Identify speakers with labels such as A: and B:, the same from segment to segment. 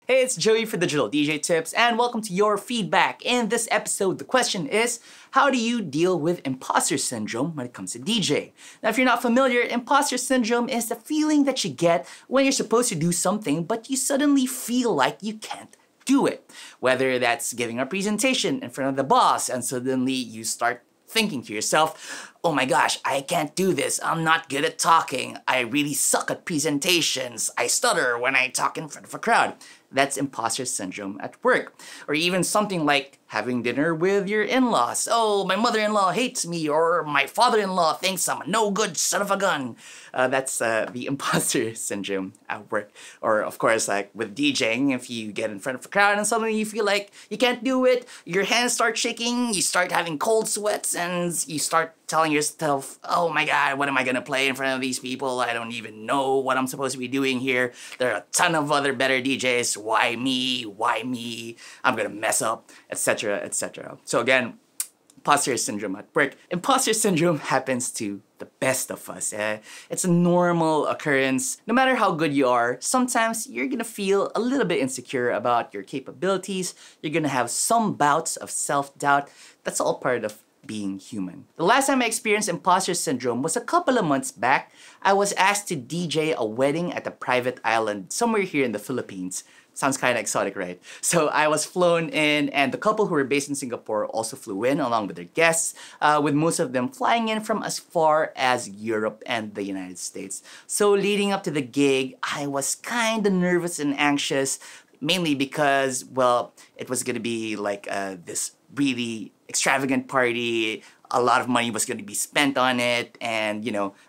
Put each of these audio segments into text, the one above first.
A: Hey, it's Joey for Digital DJ Tips, and welcome to your feedback. In this episode, the question is, how do you deal with imposter syndrome when it comes to DJ? Now, if you're not familiar, imposter syndrome is the feeling that you get when you're supposed to do something, but you suddenly feel like you can't do it. Whether that's giving a presentation in front of the boss, and suddenly you start thinking to yourself, oh my gosh, I can't do this. I'm not good at talking. I really suck at presentations. I stutter when I talk in front of a crowd. That's imposter syndrome at work. Or even something like having dinner with your in-laws. Oh, my mother-in-law hates me, or my father-in-law thinks I'm a no good son of a gun. That's the imposter syndrome at work. Or of course, like with DJing, if you get in front of a crowd and suddenly you feel like you can't do it, your hands start shaking, you start having cold sweats, and you start telling yourself, oh my god, what am I gonna play in front of these people? I don't even know what I'm supposed to be doing here. There are a ton of other better DJs. Why me? Why me? I'm gonna mess up, etc., etc. So again, imposter syndrome at work. Imposter syndrome happens to the best of us. It's a normal occurrence. No matter how good you are, sometimes you're gonna feel a little bit insecure about your capabilities. You're gonna have some bouts of self-doubt. That's all part of being human. The last time I experienced imposter syndrome was a couple of months back. I was asked to DJ a wedding at a private island somewhere here in the Philippines. Sounds kind of exotic, right? So I was flown in, and the couple who were based in Singapore also flew in along with their guests, with most of them flying in from as far as Europe and the United States. So leading up to the gig, I was kind of nervous and anxious, mainly because, well, it was gonna be like this really extravagant party. A lot of money was going to be spent on it, and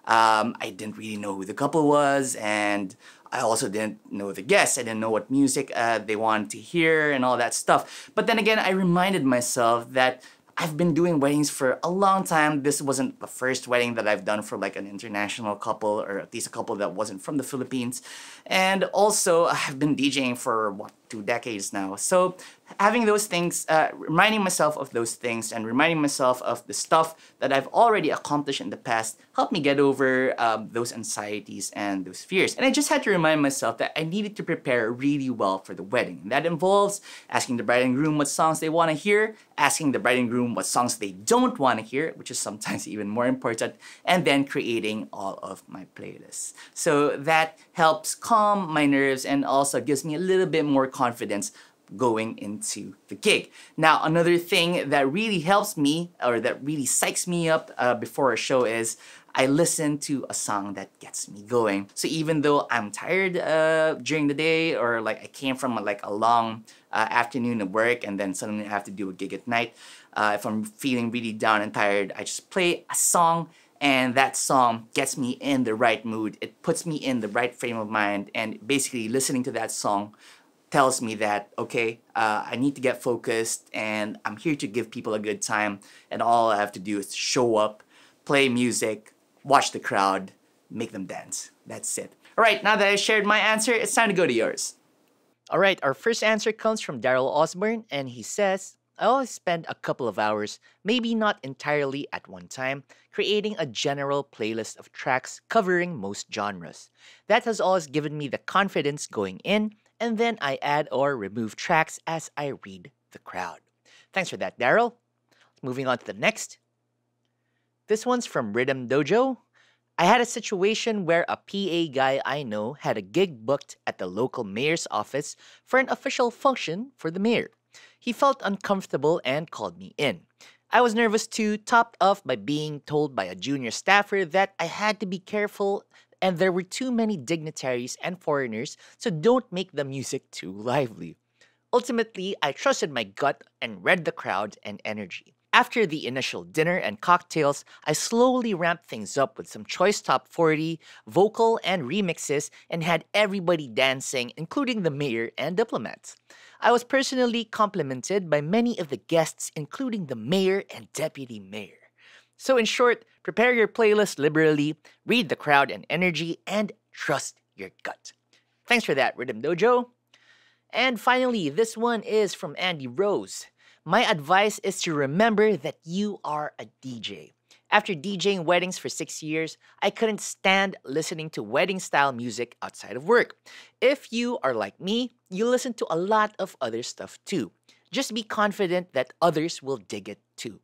A: I didn't really know who the couple was, and I also didn't know the guests. I didn't know what music they wanted to hear and all that stuff. But then again, I reminded myself that I've been doing weddings for a long time. This wasn't the first wedding that I've done for like an international couple, or at least a couple that wasn't from the Philippines. And also, I've been DJing for, 2 decades now. So having those things, reminding myself of those things and reminding myself of the stuff that I've already accomplished in the past helped me get over those anxieties and those fears. And I just had to remind myself that I needed to prepare really well for the wedding. And that involves asking the bride and groom what songs they want to hear, asking the bride and groom what songs they don't want to hear, which is sometimes even more important, and then creating all of my playlists. So that helps calm my nerves and also gives me a little bit more confidence going into the gig. Now, another thing that really helps me, or that really psychs me up before a show, is I listen to a song that gets me going. So even though I'm tired during the day, or like I came from a long afternoon of work and then suddenly I have to do a gig at night, if I'm feeling really down and tired, I just play a song, and that song gets me in the right mood. It puts me in the right frame of mind, and basically listening to that song tells me that, okay, I need to get focused, and I'm here to give people a good time, and all I have to do is show up, play music, watch the crowd, make them dance. That's it. All right, now that I shared my answer, it's time to go to yours.
B: All right, our first answer comes from Daryl Osborne, and he says, I always spend a couple of hours, maybe not entirely at one time, creating a general playlist of tracks covering most genres. That has always given me the confidence going in, and then I add or remove tracks as I read the crowd. Thanks for that, Daryl. Moving on to the next. This one's from Rhythm Dojo. I had a situation where a PA guy I know had a gig booked at the local mayor's office for an official function for the mayor. He felt uncomfortable and called me in. I was nervous too, topped off by being told by a junior staffer that I had to be careful and there were too many dignitaries and foreigners, so don't make the music too lively. Ultimately, I trusted my gut and read the crowd and energy. After the initial dinner and cocktails, I slowly ramped things up with some choice top 40, vocal, and remixes, and had everybody dancing, including the mayor and diplomats. I was personally complimented by many of the guests, including the mayor and deputy mayor. So in short, prepare your playlist liberally, read the crowd and energy, and trust your gut. Thanks for that, Rhythm Dojo. And finally, this one is from Andy Rose. My advice is to remember that you are a DJ. After DJing weddings for 6 years, I couldn't stand listening to wedding style music outside of work. If you are like me, you listen to a lot of other stuff too. Just be confident that others will dig it too.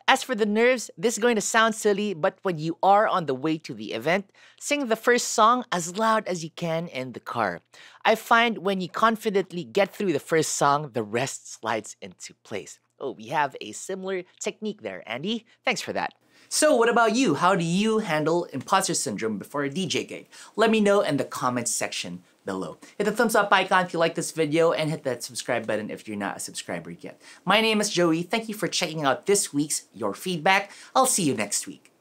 B: As for the nerves, this is going to sound silly, but when you are on the way to the event, sing the first song as loud as you can in the car. I find when you confidently get through the first song, the rest slides into place. Oh, we have a similar technique there, Andy. Thanks for that.
A: So what about you? How do you handle imposter syndrome before a DJ gig? Let me know in the comments section below. Hit the thumbs up icon if you like this video and hit that subscribe button if you're not a subscriber yet. My name is Joey. Thank you for checking out this week's Your Feedback. I'll see you next week.